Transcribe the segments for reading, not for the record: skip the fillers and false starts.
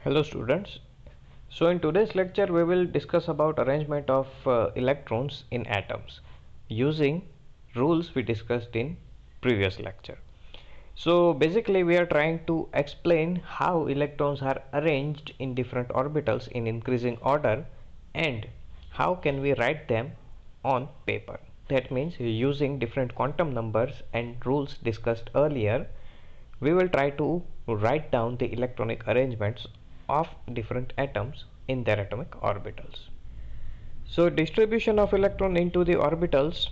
Hello students. So in today's lecture we will discuss about arrangement of electrons in atoms using rules we discussed in previous lecture. So basically we are trying to explain how electrons are arranged in different orbitals in increasing order and how can we write them on paper. That means using different quantum numbers and rules discussed earlier, we will try to write down the electronic arrangements of different atoms in their atomic orbitals. So distribution of electron into the orbitals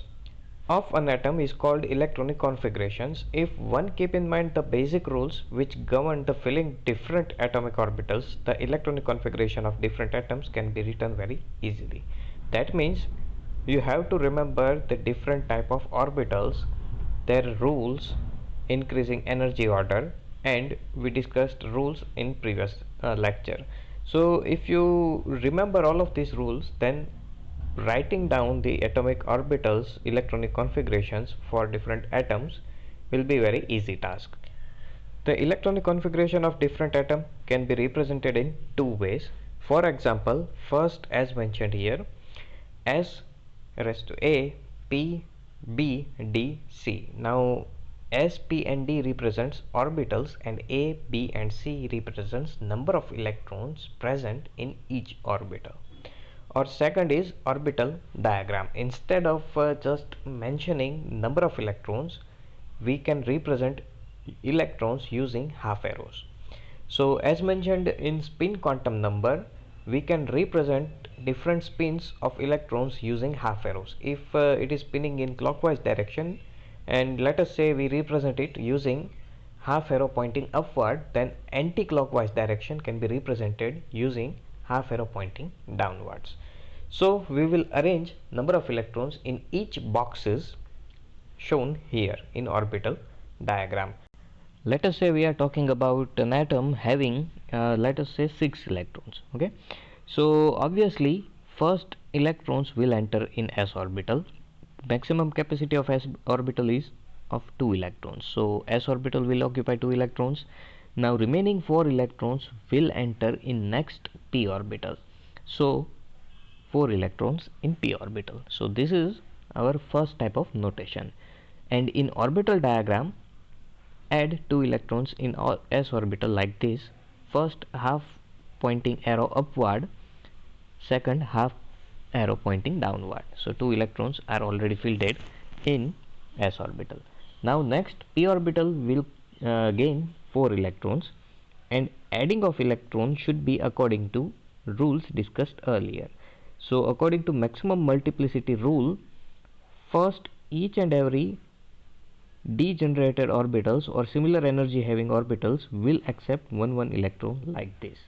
of an atom is called electronic configurations. If one keep in mind the basic rules which govern the filling different atomic orbitals, the electronic configuration of different atoms can be written very easily. That means you have to remember the different type of orbitals, their rules, increasing energy order, and we discussed rules in previous lecture. So if you remember all of these rules, then writing down the atomic orbitals electronic configurations for different atoms will be very easy task. The electronic configuration of different atom can be represented in two ways. For example, first as mentioned here, S raised to A, P, B, D, C. Now S, P and D represents orbitals and A, B and C represents number of electrons present in each orbital. Or second is orbital diagram. Instead of just mentioning number of electrons, we can represent electrons using half arrows. So as mentioned in spin quantum number, we can represent different spins of electrons using half arrows. If it is spinning in clockwise direction, and let us say we represent it using half arrow pointing upward, then anti-clockwise direction can be represented using half arrow pointing downwards. So we will arrange number of electrons in each boxes shown here in orbital diagram. Let us say we are talking about an atom having let us say 6 electrons. Okay, so obviously first electrons will enter in s orbital. Maximum capacity of s orbital is of 2 electrons, so s orbital will occupy 2 electrons. Now remaining 4 electrons will enter in next p orbital, so 4 electrons in p orbital. So this is our first type of notation. And in orbital diagram, add 2 electrons in s orbital like this. First half pointing arrow upward, second half arrow pointing downward. So 2 electrons are already filled in s orbital. Now next p orbital will gain 4 electrons, and adding of electrons should be according to rules discussed earlier. So according to maximum multiplicity rule, first each and every degenerated orbitals or similar energy having orbitals will accept one electron like this.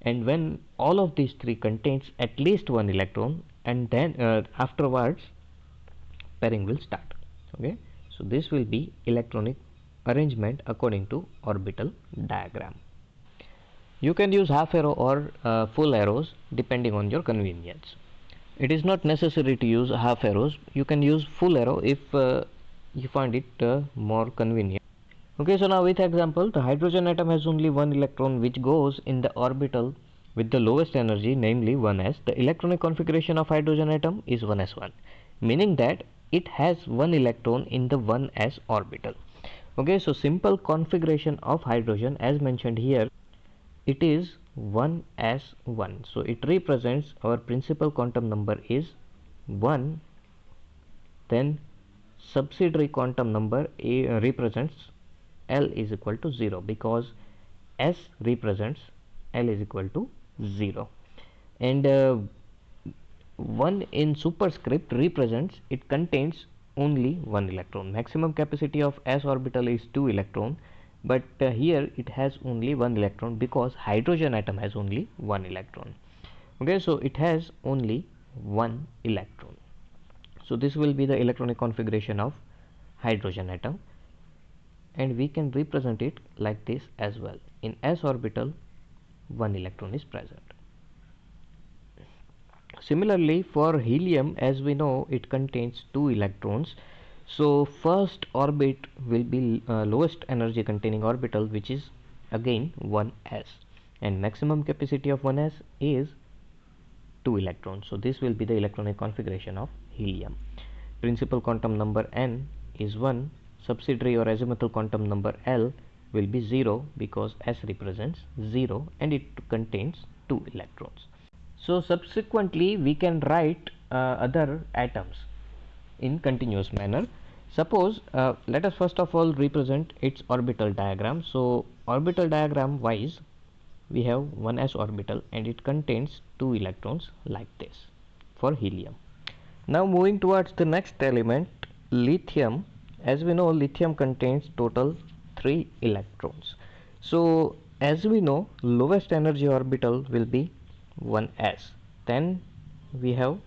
And when all of these three contains at least one electron, and then afterwards pairing will start. Okay, so this will be electronic arrangement according to orbital diagram. You can use half arrow or full arrows depending on your convenience. It is not necessary to use half arrows. You can use full arrow if you find it more convenient. Okay, so now with example, the hydrogen atom has only one electron which goes in the orbital with the lowest energy, namely 1s. The electronic configuration of hydrogen atom is 1s1, meaning that it has one electron in the 1s orbital. Okay, so simple configuration of hydrogen as mentioned here, it is 1s1. So it represents our principal quantum number is 1, then subsidiary quantum number represents L is equal to 0, because S represents L is equal to 0, and 1 in superscript represents it contains only one electron. Maximum capacity of s orbital is 2 electron, but here it has only one electron because hydrogen atom has only one electron. Okay, so it has only one electron. So this will be the electronic configuration of hydrogen atom, and we can represent it like this as well. In s orbital, one electron is present. Similarly, for helium, as we know, it contains 2 electrons. So first orbit will be lowest energy containing orbital, which is again 1s. and maximum capacity of 1s is 2 electrons. So this will be the electronic configuration of helium. Principal quantum number n is 1, subsidiary or azimuthal quantum number L will be 0 because S represents 0 and it contains 2 electrons. So subsequently we can write other atoms in continuous manner. Suppose let us first of all represent its orbital diagram. So orbital diagram wise, we have one s orbital and it contains 2 electrons like this for helium. Now moving towards the next element, lithium. As we know, lithium contains total 3 electrons. So as we know, lowest energy orbital will be 1s. Then we have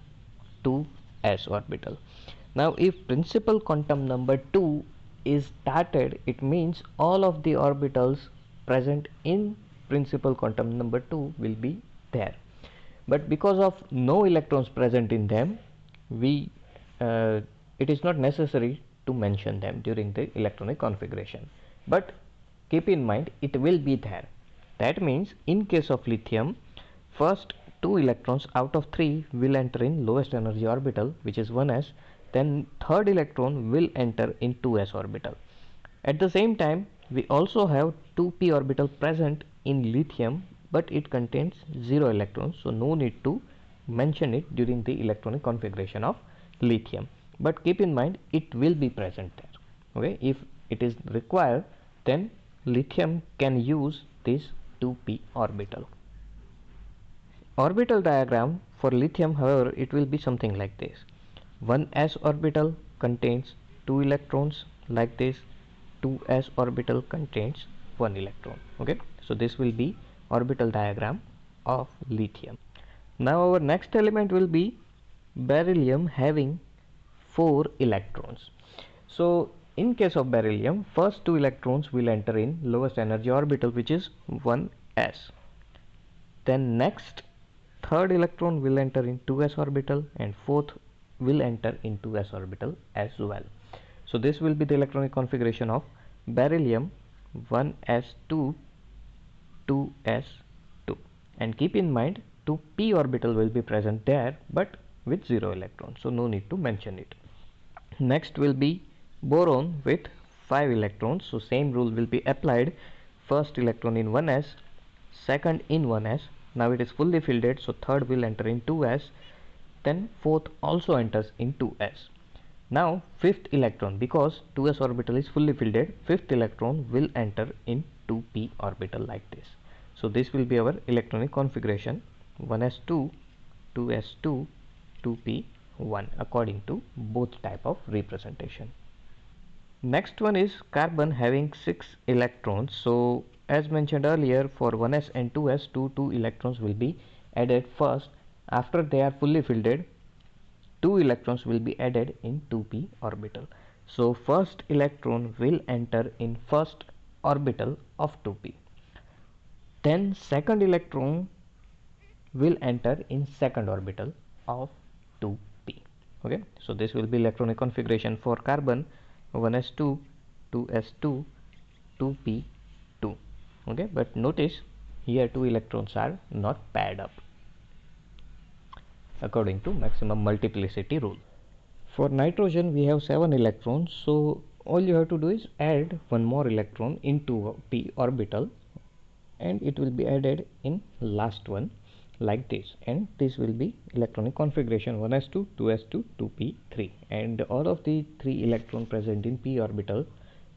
2s orbital. Now if principal quantum number 2 is started, it means all of the orbitals present in principal quantum number 2 will be there. But because of no electrons present in them, it is not necessary to mention them during the electronic configuration. But keep in mind, it will be there. That means in case of lithium, first 2 electrons out of 3 will enter in lowest energy orbital, which is 1s. Then third electron will enter in 2s orbital. At the same time, we also have 2p orbital present in lithium, but it contains 0 electrons, so no need to mention it during the electronic configuration of lithium. But keep in mind, it will be present there. Okay, if it is required, then lithium can use this 2p orbital. Orbital diagram for lithium, however, it will be something like this. 1s orbital contains 2 electrons like this. 2s orbital contains 1 electron. Okay, so this will be orbital diagram of lithium. Now our next element will be beryllium, having 4 electrons. So in case of beryllium, first 2 electrons will enter in lowest energy orbital, which is 1s. Then next third electron will enter in 2s orbital and fourth will enter in 2s orbital as well. So this will be the electronic configuration of beryllium, 1s2, 2s2. And keep in mind, 2p orbital will be present there, but with 0 electrons, so no need to mention it. Next will be boron with 5 electrons. So same rule will be applied. First electron in 1s, second in 1s. Now it is fully filled, so third will enter in 2s, then fourth also enters in 2s. Now fifth electron, because 2s orbital is fully filled, fifth electron will enter in 2p orbital like this. So this will be our electronic configuration: 1s2, 2s2, 2p1, according to both type of representation. Next one is carbon, having 6 electrons. So as mentioned earlier, for 1s and 2s, 2 electrons will be added first. After they are fully filled, 2 electrons will be added in 2p orbital. So first electron will enter in first orbital of 2p. Then second electron will enter in second orbital of 2p. Okay, so this will be electronic configuration for carbon: 1s2, 2s2, 2p2. Okay, but notice here 2 electrons are not paired up according to maximum multiplicity rule. For nitrogen we have 7 electrons, so all you have to do is add one more electron into p orbital and it will be added in last one like this, and this will be electronic configuration: 1s2, 2s2, 2p3, and all of the 3 electrons present in p orbital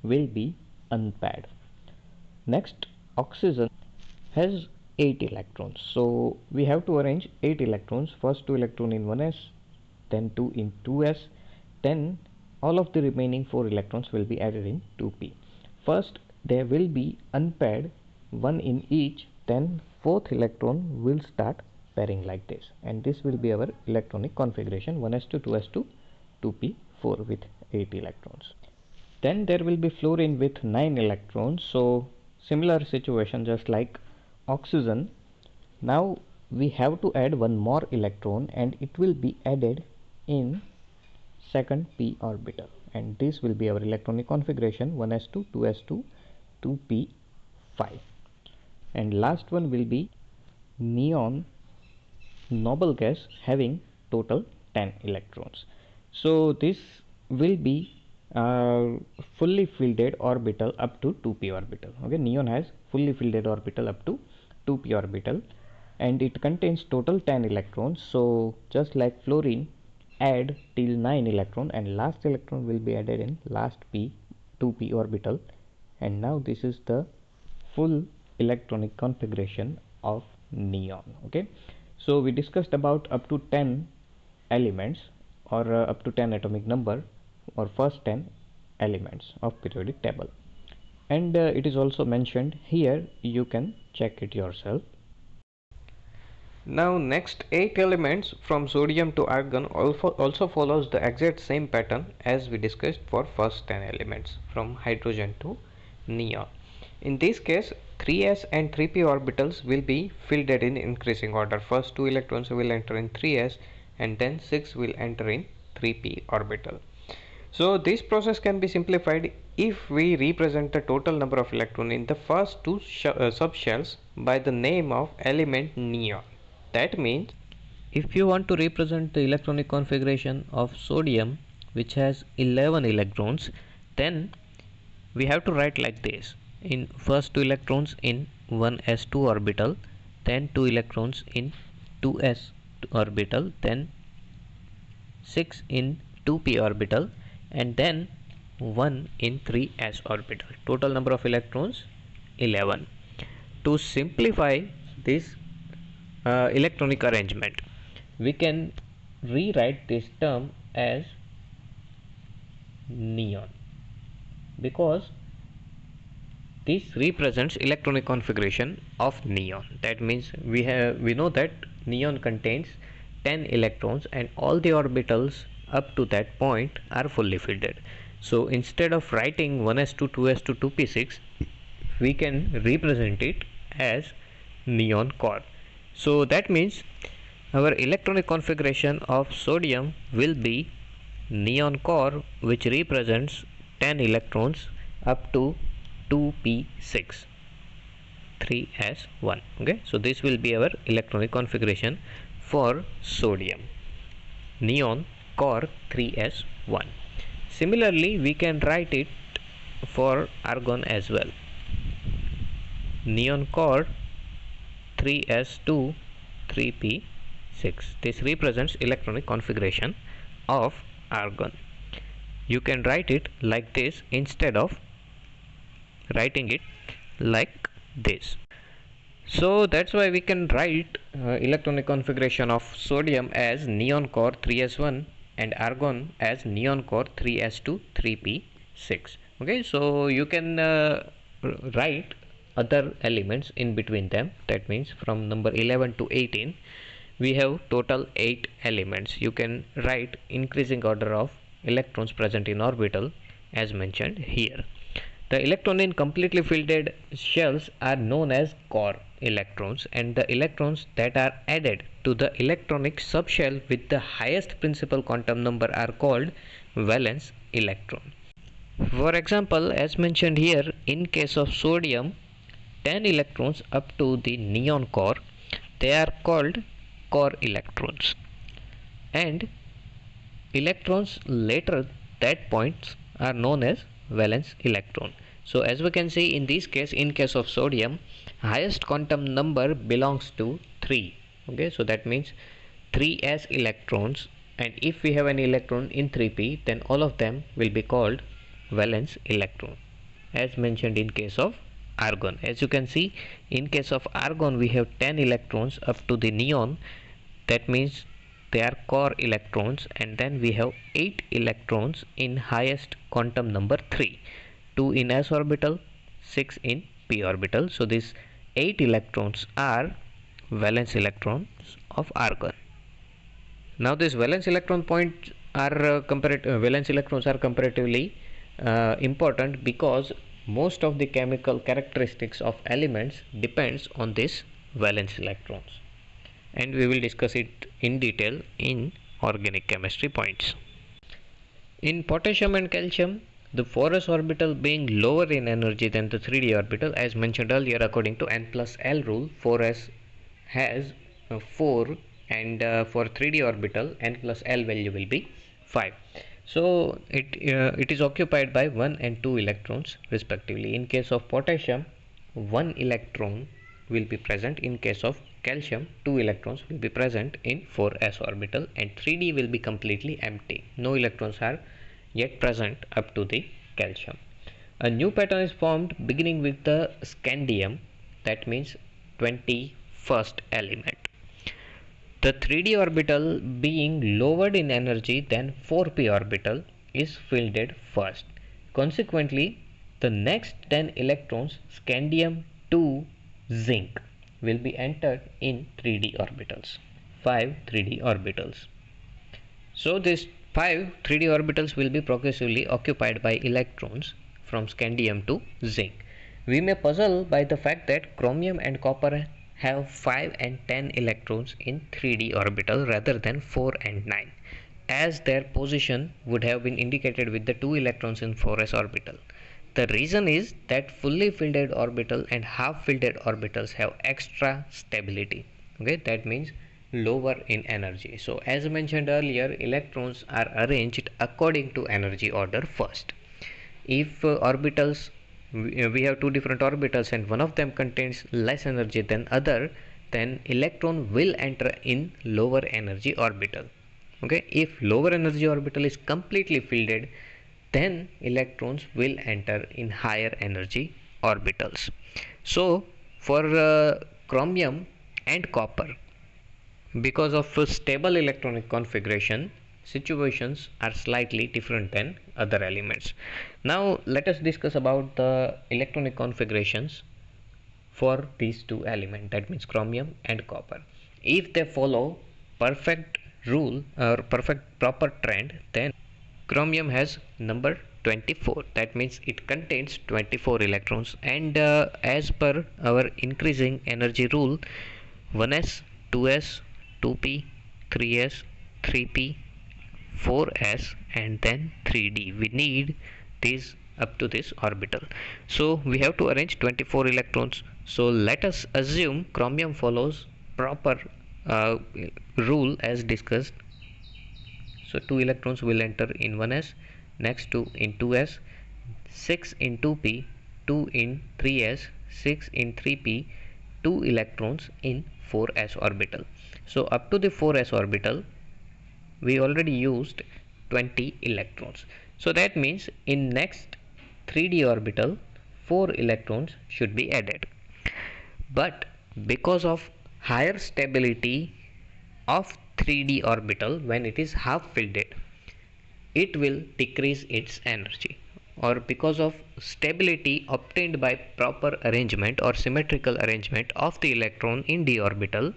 will be unpaired. Next, oxygen has 8 electrons, so we have to arrange 8 electrons. First 2 electrons in 1s, then 2 in 2s, then all of the remaining 4 electrons will be added in 2p. First there will be unpaired, one in each, then fourth electron will start pairing like this, and this will be our electronic configuration: 1s2, 2s2, 2p4 with 8 electrons. Then there will be fluorine with 9 electrons. So similar situation just like oxygen. Now we have to add one more electron and it will be added in second p orbital, and this will be our electronic configuration: 1s2, 2s2, 2p5. and last one will be neon noble gas having total 10 electrons. So this will be fully filled orbital up to 2p orbital. Okay, neon has fully filled orbital up to 2p orbital, and it contains total 10 electrons. So just like fluorine, add till 9 electron, and last electron will be added in last p 2p orbital, and now this is the full electronic configuration of neon. Okay, so we discussed about up to 10 elements, or up to 10 atomic number, or first 10 elements of periodic table, and it is also mentioned here, you can check it yourself. Now next 8 elements from sodium to argon also follows the exact same pattern as we discussed for first 10 elements from hydrogen to neon. In this case, 3s and 3p orbitals will be filled in increasing order. First 2 electrons will enter in 3s, and then 6 will enter in 3p orbital. So this process can be simplified if we represent the total number of electrons in the first two subshells by the name of element neon. That means if you want to represent the electronic configuration of sodium, which has 11 electrons, then we have to write like this: in first 2 electrons in 1s2 orbital, then 2 electrons in 2s orbital, then 6 in 2p orbital, and then 1 in 3s orbital. Total number of electrons 11. To simplify this electronic arrangement, we can rewrite this term as neon, because this represents electronic configuration of neon. That means we know that neon contains 10 electrons, and all the orbitals up to that point are fully filled. So instead of writing 1s2 2s2 2p6, we can represent it as neon core. So that means our electronic configuration of sodium will be neon core, which represents 10 electrons up to 2p6 3s1. Okay, so this will be our electronic configuration for sodium, neon core 3s1. Similarly, we can write it for argon as well: neon core 3s2 3p6. This represents electronic configuration of argon. You can write it like this instead of writing it like this. So that's why we can write electronic configuration of sodium as neon core 3s1 and argon as neon core 3s2 3p6. Okay, so you can write other elements in between them. That means from number 11 to 18 we have total 8 elements. You can write increasing order of electrons present in orbital as mentioned here. The electron in completely filled shells are known as core electrons, and the electrons that are added to the electronic subshell with the highest principal quantum number are called valence electron. For example, as mentioned here, in case of sodium, 10 electrons up to the neon core, they are called core electrons, and electrons later that points are known as valence electron. So as we can see in this case, in case of sodium, highest quantum number belongs to 3. Okay, so that means 3s electrons, and if we have an electron in 3p, then all of them will be called valence electron, as mentioned in case of argon. As you can see, in case of argon we have 10 electrons up to the neon. That means they are core electrons, and then we have 8 electrons in highest quantum number 3, 2 in s orbital, 6 in p orbital. So these 8 electrons are valence electrons of argon. Now these valence electron points are valence electrons are comparatively important, because most of the chemical characteristics of elements depends on this valence electrons, and we will discuss it in detail in organic chemistry points. In potassium and calcium, The 4s orbital being lower in energy than the 3d orbital, as mentioned earlier, according to n plus l rule, 4s has 4, and for 3d orbital n plus l value will be 5. So it is occupied by 1 and 2 electrons respectively. In case of potassium, 1 electron will be present. In case of calcium, 2 electrons will be present in 4s orbital, and 3d will be completely empty. No electrons are yet present up to the calcium. A new pattern is formed beginning with the scandium, that means 21st element. The 3d orbital being lowered in energy than 4p orbital is filled first. Consequently, the next 10 electrons, scandium 2 zinc, will be entered in 3d orbitals, 5 3d orbitals. So these 5 3d orbitals will be progressively occupied by electrons from scandium to zinc. We may puzzle by the fact that chromium and copper have 5 and 10 electrons in 3d orbital rather than 4 and 9, as their position would have been indicated with the 2 electrons in 4s orbital. The reason is that fully filled orbital and half filled orbitals have extra stability. Okay, that means lower in energy. So as mentioned earlier, electrons are arranged according to energy order first. If orbitals, we have two different orbitals and one of them contains less energy than other, then electron will enter in lower energy orbital. Okay, if lower energy orbital is completely filled, then electrons will enter in higher energy orbitals. So for chromium and copper, because of stable electronic configuration, situations are slightly different than other elements. Now let us discuss about the electronic configurations for these two elements, that means chromium and copper. If they follow perfect rule or perfect proper trend, then chromium has number 24, that means it contains 24 electrons, and as per our increasing energy rule, 1s, 2s, 2p, 3s, 3p, 4s, and then 3d. We need these up to this orbital. So we have to arrange 24 electrons. So let us assume chromium follows proper rule as discussed. So 2 electrons will enter in 1s, next 2 in 2s, 6 in 2p, 2 in 3s, 6 in 3p, 2 electrons in 4s orbital. So up to the 4s orbital, we already used 20 electrons. So that means in next 3d orbital, 4 electrons should be added. But because of higher stability of 3d orbital when it is half filled, it will decrease its energy, or because of stability obtained by proper arrangement or symmetrical arrangement of the electron in d orbital,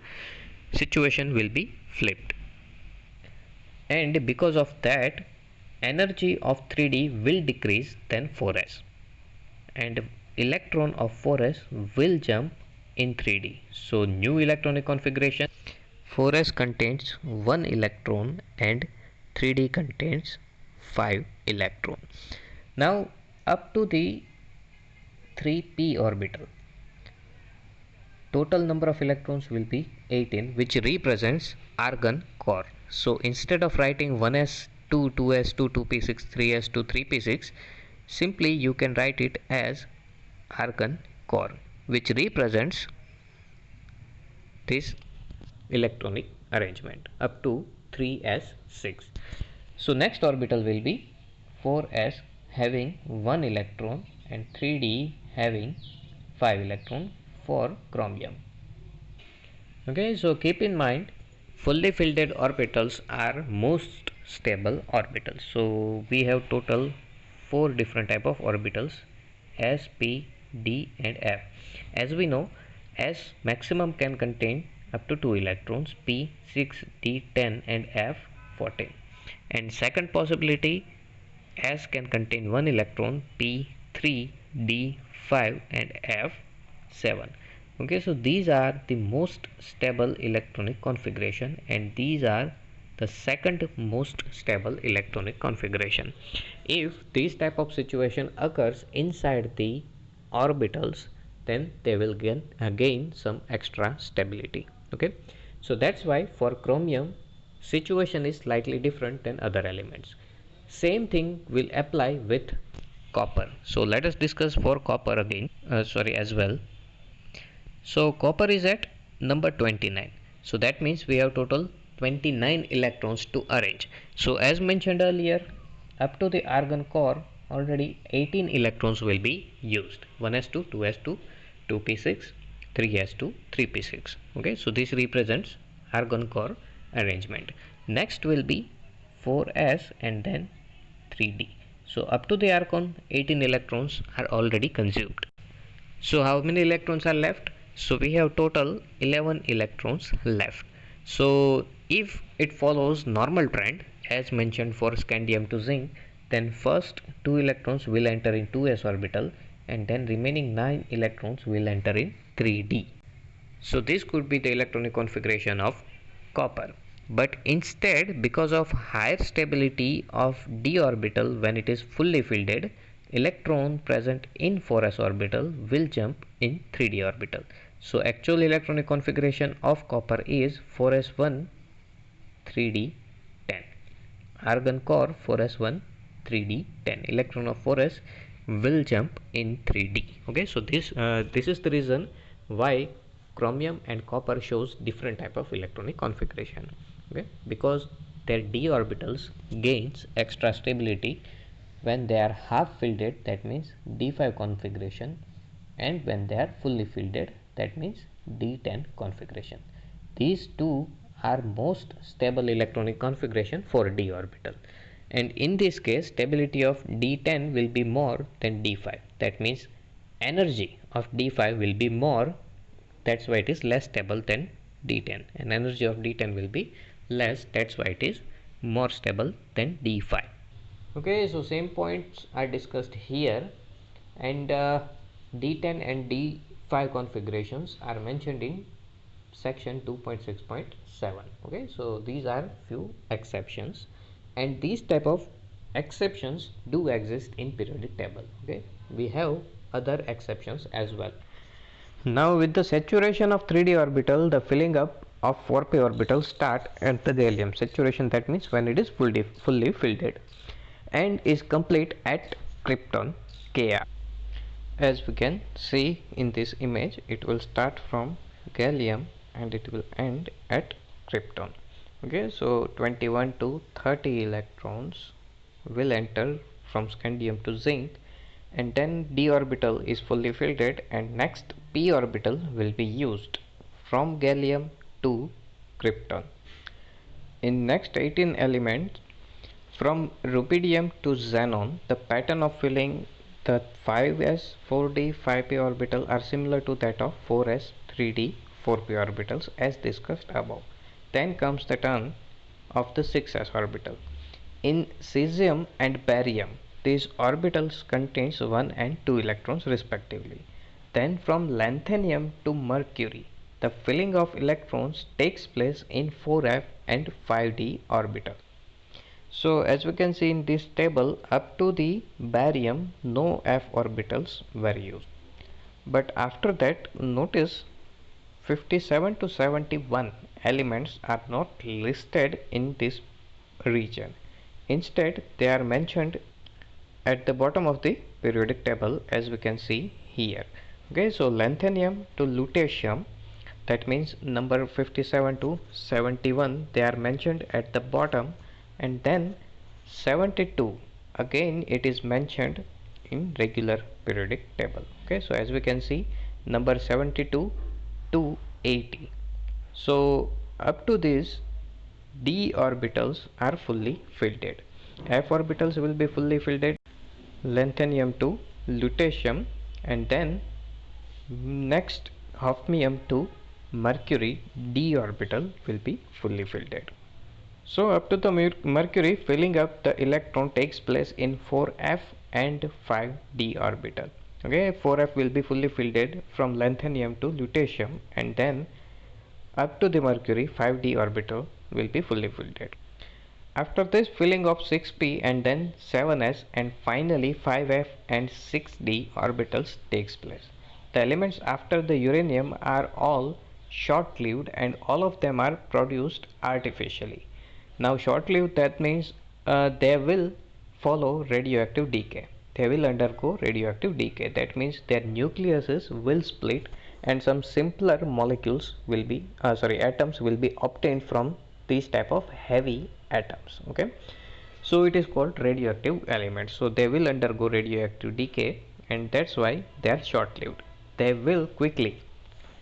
situation will be flipped, and because of that energy of 3d will decrease than 4s, and electron of 4s will jump in 3d. So new electronic configuration, 4s contains 1 electron and 3d contains 5 electron. Now up to the 3p orbital, total number of electrons will be 18, which represents argon core. So instead of writing 1s, 2, 2s, 2, 2p6, 3s, 2, 3p6, simply you can write it as argon core, which represents this electronic arrangement up to 3s6. So next orbital will be 4s having 1 electron and 3d having 5 electron for chromium. Okay, so keep in mind, fully filled orbitals are most stable orbitals. So we have total 4 different type of orbitals: s, p, d and f. As we know, s maximum can contain up to 2 electrons, p 6, d 10 and f 14. And second possibility, s can contain 1 electron, p 3, d 5 and f 7. Okay, so these are the most stable electronic configuration, and these are the second most stable electronic configuration. If this type of situation occurs inside the orbitals, then they will gain some extra stability. Okay, so that's why for chromium situation is slightly different than other elements. Same thing will apply with copper. So let us discuss for copper again, as well. So copper is at number 29. So that means we have total 29 electrons to arrange. So as mentioned earlier, up to the argon core already 18 electrons will be used. 1s2, 2s2, 2p6, 3s2, 3p6. Okay, so this represents argon core arrangement. Next will be 4s and then 3d. So up to the argon 18 electrons are already consumed. So how many electrons are left? So we have total 11 electrons left. So if it follows normal trend as mentioned for scandium to zinc, then first 2 electrons will enter in 2s orbital and then remaining 9 electrons will enter in 3d. So this could be the electronic configuration of copper. But instead, because of higher stability of d orbital when it is fully filled, electron present in 4s orbital will jump in 3d orbital. So actual electronic configuration of copper is 4s1 3d 10. Argon core 4s1 3d 10. Electron of 4s will jump in 3d. Okay, so this is the reason why chromium and copper shows different type of electronic configuration. Okay, because their d orbitals gains extra stability when they are half filled, that means d5 configuration, and when they are fully filled, that means d10 configuration. These two are most stable electronic configuration for d orbital, and in this case stability of d10 will be more than d5. That means energy of d5 will be more, that's why it is less stable than d10, and energy of d10 will be less, that's why it is more stable than d5. Okay, so same points are discussed here, and d10 and d5 configurations are mentioned in section 2.6.7. okay, so these are few exceptions, and these type of exceptions do exist in periodic table. Okay, we have other exceptions as well. Now with the saturation of 3d orbital, the filling up of 4p orbital start at the gallium saturation, that means when it is fully filled, and is complete at krypton Kr. As we can see in this image, it will start from gallium and it will end at krypton. Okay, so 21 to 30 electrons will enter from scandium to zinc, and then d orbital is fully filled, and next p orbital will be used from gallium to krypton. In next 18 elements, from rubidium to xenon, the pattern of filling the 5s 4d 5p orbital are similar to that of 4s 3d 4p orbitals as discussed above. Then comes the turn of the 6s orbital. In cesium and barium, these orbitals contains 1 and 2 electrons respectively. Then from lanthanum to mercury, the filling of electrons takes place in 4f and 5d orbital. So as we can see in this table, up to the barium no f orbitals were used, but after that notice 57 to 71 elements are not listed in this region. Instead they are mentioned at the bottom of the periodic table, as we can see here. Okay, so lanthanum to lutetium, that means number 57 to 71, they are mentioned at the bottom, and then 72 again it is mentioned in regular periodic table. Okay, so as we can see, number 72 to 80. So up to this d orbitals are fully filled. F orbitals will be fully filled, lanthanum to lutetium, and then next hafnium to mercury d orbital will be fully filled. So up to the mercury filling up, the electron takes place in 4f and 5d orbital. Okay, 4f will be fully filled from lanthanum to lutetium, and then up to the mercury 5d orbital will be fully filled. After this, filling of 6p and then 7s and finally 5f and 6d orbitals takes place. The elements after the uranium are all short-lived and all of them are produced artificially. Now short-lived, that means they will follow radioactive decay. They will undergo radioactive decay. That means their nucleuses will split and some simpler molecules will be atoms will be obtained from these type of heavy atoms. Okay, so it is called radioactive elements. So they will undergo radioactive decay and that's why they are short-lived. They will quickly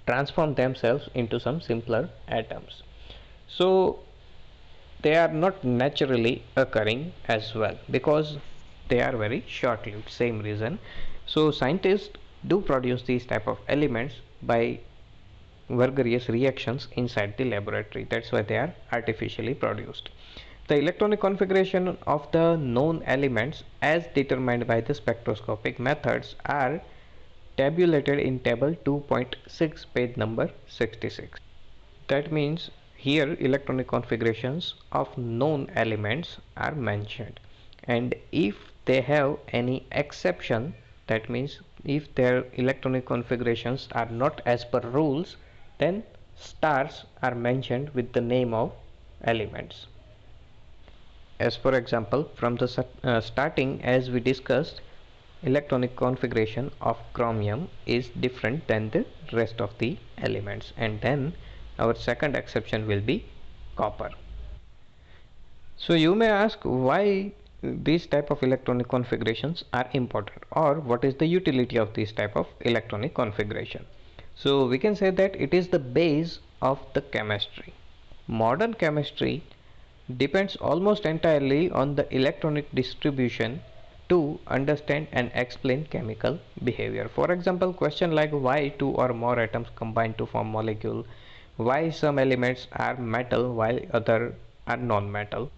transform themselves into some simpler atoms. So they are not naturally occurring as well because they are very short-lived, same reason. So scientists do produce these type of elements by various reactions inside the laboratory. That's why they are artificially produced. The electronic configuration of the known elements as determined by the spectroscopic methods are tabulated in table 2.6 page number 66. That means here electronic configurations of known elements are mentioned, and if they have any exception, that means if their electronic configurations are not as per rules, then stars are mentioned with the name of elements. As for example, from the starting, as we discussed, electronic configuration of chromium is different than the rest of the elements, and then our second exception will be copper. So you may ask why these type of electronic configurations are important, or what is the utility of this type of electronic configuration. So we can say that it is the base of the chemistry. Modern chemistry depends almost entirely on the electronic distribution to understand and explain chemical behavior. For example, question like why two or more atoms combine to form molecule, why some elements are metal while other are non-metal,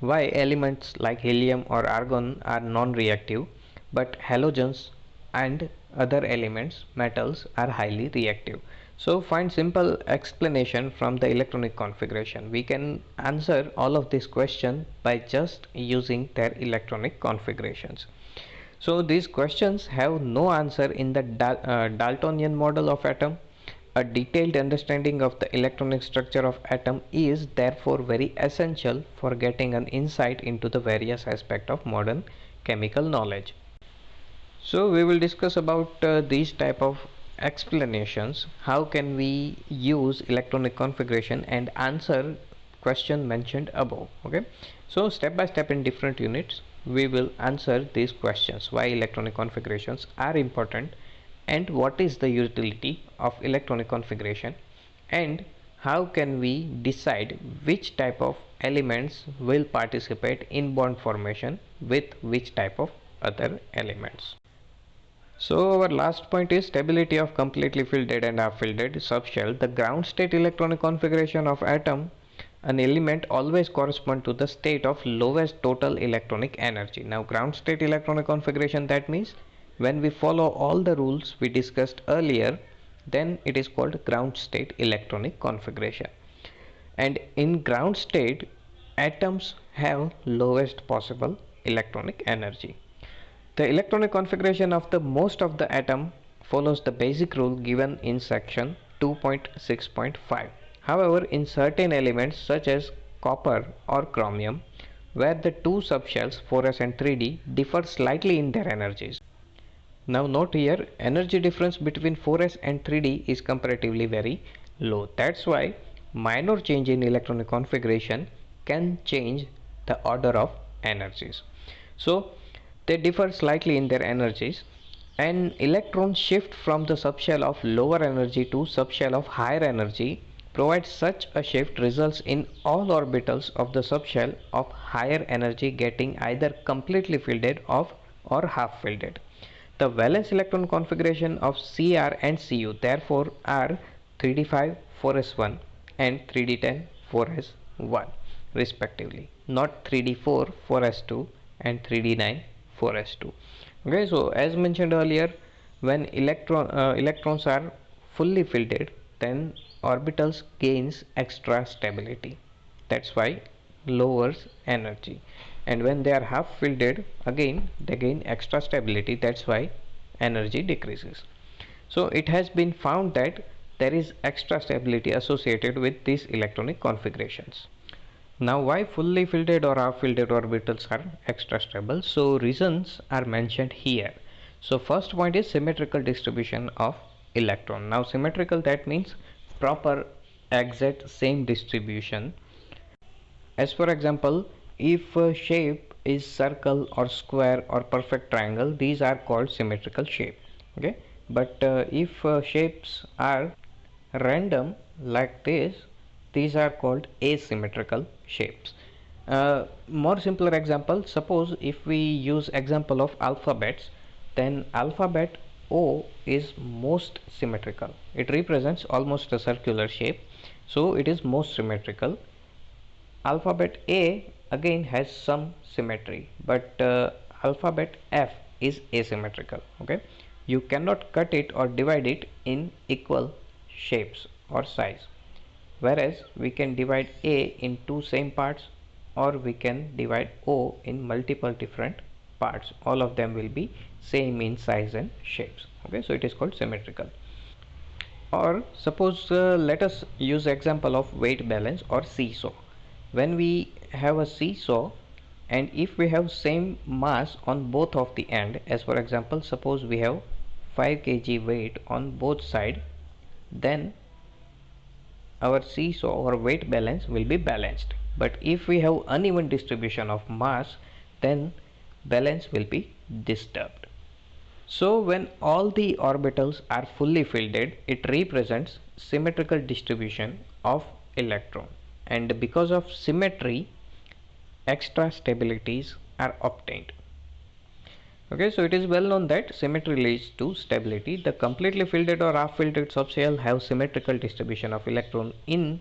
why elements like helium or argon are non-reactive but halogens and other elements metals are highly reactive. So find simple explanation from the electronic configuration. We can answer all of these questions by just using their electronic configurations. So these questions have no answer in the Daltonian model of atom. A detailed understanding of the electronic structure of atom is therefore very essential for getting an insight into the various aspects of modern chemical knowledge. So we will discuss about these type of explanations. How can we use electronic configuration and answer question mentioned above? Okay, so step by step in different units we will answer these questions: why electronic configurations are important, and what is the utility of electronic configuration, and how can we decide which type of elements will participate in bond formation with which type of other elements. So our last point is stability of completely filled and half filled subshell. The ground state electronic configuration of atom, an element always correspond to the state of lowest total electronic energy. Now ground state electronic configuration, that means when we follow all the rules we discussed earlier, then it is called ground state electronic configuration. And in ground state, atoms have lowest possible electronic energy. The electronic configuration of the most of the atom follows the basic rule given in section 2.6.5. However, in certain elements such as copper or chromium, where the two subshells 4s and 3d differ slightly in their energies. Now note here, energy difference between 4s and 3d is comparatively very low. That's why minor change in electronic configuration can change the order of energies. So they differ slightly in their energies. An electron shift from the subshell of lower energy to subshell of higher energy provides such a shift results in all orbitals of the subshell of higher energy getting either completely filled off or half filled. The valence electron configuration of Cr and Cu therefore are 3d5 4s1 and 3d10 4s1 respectively, not 3d4 4s2 and 3d9 4s2. Okay, so as mentioned earlier, when electrons are fully filled, then orbitals gains extra stability. That's why lowers energy, and when they are half filled, again they gain extra stability. That's why energy decreases. So it has been found that there is extra stability associated with these electronic configurations. Now, why fully filled or half filled orbitals are extra stable? So reasons are mentioned here. So first point is symmetrical distribution of electron. Now symmetrical, that means proper exact same distribution. As for example, if a shape is circle or square or perfect triangle, these are called symmetrical shape. Okay, but if shapes are random like this, these are called asymmetrical shapes. More simpler example, suppose if we use example of alphabets, then alphabet O is most symmetrical. It represents almost a circular shape, so it is most symmetrical. Alphabet A again has some symmetry, but alphabet F is asymmetrical. Okay, you cannot cut it or divide it in equal shapes or size, whereas we can divide A in two same parts, or we can divide O in multiple different parts. All of them will be same in size and shapes. Okay, so it is called symmetrical. Or suppose let us use example of weight balance or seesaw. When we have a seesaw, and if we have same mass on both of the end, as for example, suppose we have 5 kg weight on both side, then our seesaw or weight balance will be balanced. But if we have uneven distribution of mass, then balance will be disturbed. So when all the orbitals are fully filled, it represents symmetrical distribution of electron, and because of symmetry, extra stabilities are obtained. Okay, so it is well known that symmetry leads to stability. The completely filled or half filled subshell have symmetrical distribution of electron in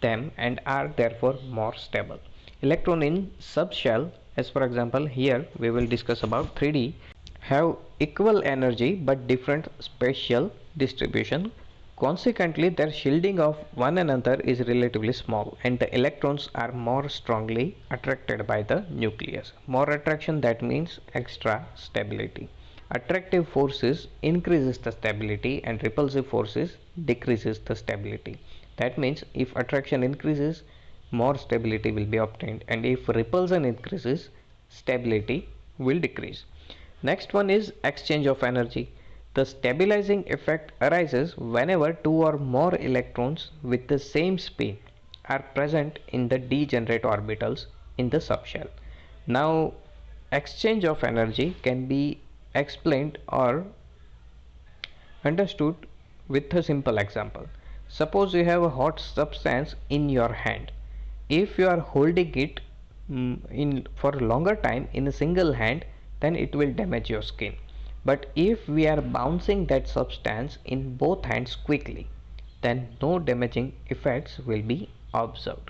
them and are therefore more stable. Electron in subshell, as for example here we will discuss about 3D, have equal energy but different spatial distribution. Consequently, their shielding of one another is relatively small, and the electrons are more strongly attracted by the nucleus. More attraction, that means extra stability. Attractive forces increases the stability and repulsive forces decreases the stability. That means if attraction increases, more stability will be obtained, and if repulsion increases, stability will decrease. Next one is exchange of energy. The stabilizing effect arises whenever two or more electrons with the same spin are present in the degenerate orbitals in the subshell. Now, exchange of energy can be explained or understood with a simple example. Suppose you have a hot substance in your hand. If you are holding it in for a longer time in a single hand, then it will damage your skin. But if we are bouncing that substance in both hands quickly, then no damaging effects will be observed.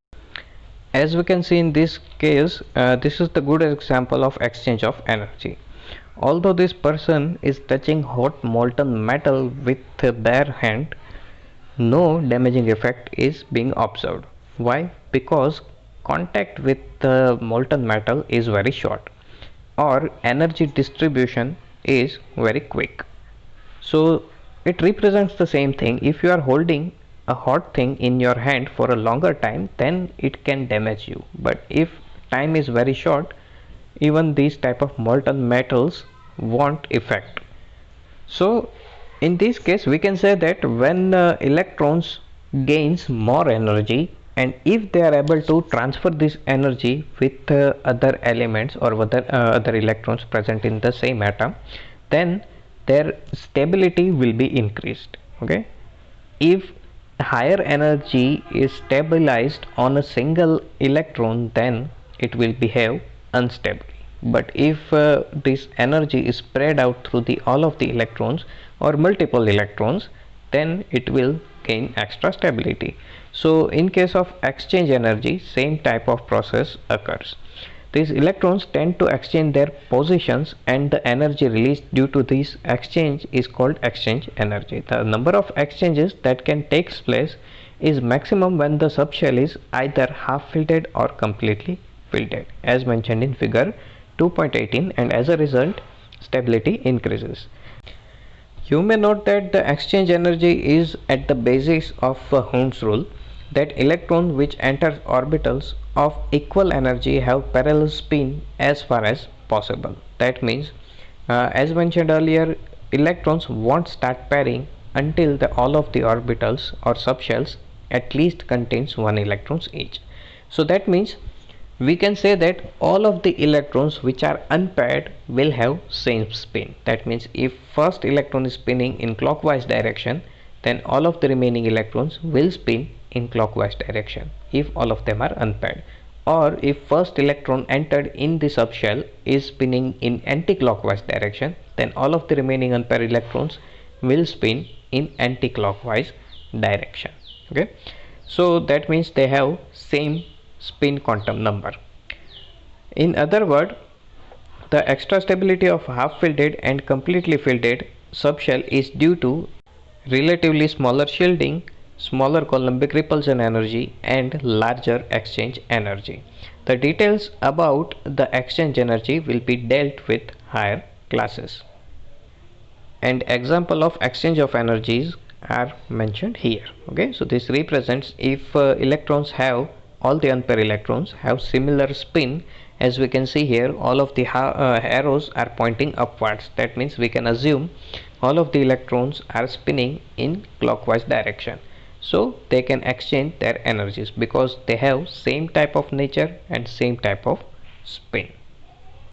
As we can see in this case, this is the good example of exchange of energy. Although this person is touching hot molten metal with a bare hand, no damaging effect is being observed. Why? Because contact with the molten metal is very short, or energy distribution is very quick. So it represents the same thing. If you are holding a hot thing in your hand for a longer time, then it can damage you. But if time is very short, even these type of molten metals won't affect. So in this case we can say that when electrons gains more energy, and if they are able to transfer this energy with other elements or other electrons present in the same atom, then their stability will be increased. Okay, if higher energy is stabilized on a single electron, then it will behave unstable. But if this energy is spread out through the all of the electrons or multiple electrons, then it will gain extra stability. So in case of exchange energy, same type of process occurs. These electrons tend to exchange their positions, and the energy released due to this exchange is called exchange energy. The number of exchanges that can take place is maximum when the subshell is either half filled or completely filled, as mentioned in figure 2.18, and as a result stability increases. You may note that the exchange energy is at the basis of Hund's rule, that electrons which enter orbitals of equal energy have parallel spin as far as possible. That means, as mentioned earlier, electrons won't start pairing until all of the orbitals or subshells at least contains one electrons each. So that means we can say that all of the electrons which are unpaired will have same spin. That means if first electron is spinning in clockwise direction, then all of the remaining electrons will spin in clockwise direction if all of them are unpaired. Or if first electron entered in the subshell is spinning in anti-clockwise direction, then all of the remaining unpaired electrons will spin in anti-clockwise direction. Okay, so that means they have same spin quantum number. In other words, the extra stability of half filled and completely filled subshell is due to relatively smaller shielding, smaller Coulombic repulsion energy, and larger exchange energy. The details about the exchange energy will be dealt with higher classes, and example of exchange of energies are mentioned here. Okay, so this represents if electrons have, all the unpaired electrons have similar spin. As we can see here, all of the arrows are pointing upwards. That means we can assume all of the electrons are spinning in clockwise direction, so they can exchange their energies because they have same type of nature and same type of spin.